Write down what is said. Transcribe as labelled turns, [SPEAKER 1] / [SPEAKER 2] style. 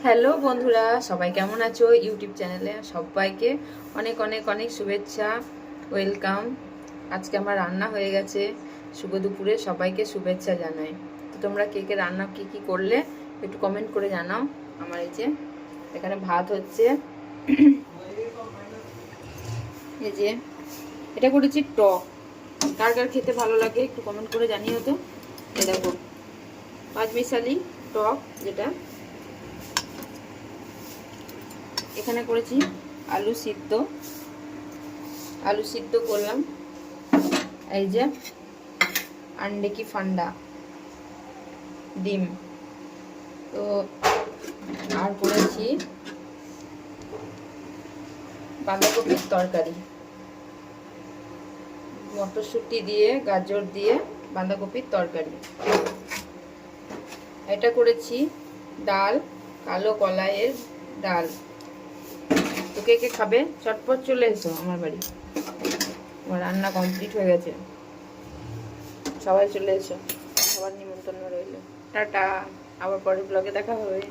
[SPEAKER 1] Hello বন্ধুরা, সবাই কেমন আছো? ইউটিউব চ্যানেলে সবাইকে অনেক অনেক অনেক শুভেচ্ছা, ওয়েলকাম। আজকে আমার রান্না হয়ে গেছে। শুভ দুপুরে সবাইকে শুভেচ্ছা জানাই। তো তোমরা কে কে রান্না কি করলে একটু কমেন্ট করে জানাও। আমার এই যে এখানে ভাত হচ্ছে, এই যে এটা করেছি টক। কার কার খেতে ভালো লাগে একটু কমেন্ট করে জানিও তো। এই দেখো পাঁচমিশালি টক, যেটা এখানে করেছি আলু সিদ্ধ করলাম। এই যে আন্ডে কি ফান্ডা ডিম, তো আর করেছি বাঁধাকপির তরকারি, মটরশুঁটি দিয়ে গাজর দিয়ে বাঁধাকপির তরকারি। এটা করেছি ডাল, কালো কলাইয়ের ডাল। তো কে কে খাবে চটপট চলে এসো আমার বাড়ি। আমার রান্না কমপ্লিট হয়ে গেছে, সবাই চলে এসো, সবার নিমন্ত্রণ রইল। টাটা, আবার পরের ব্লগে দেখা হবে।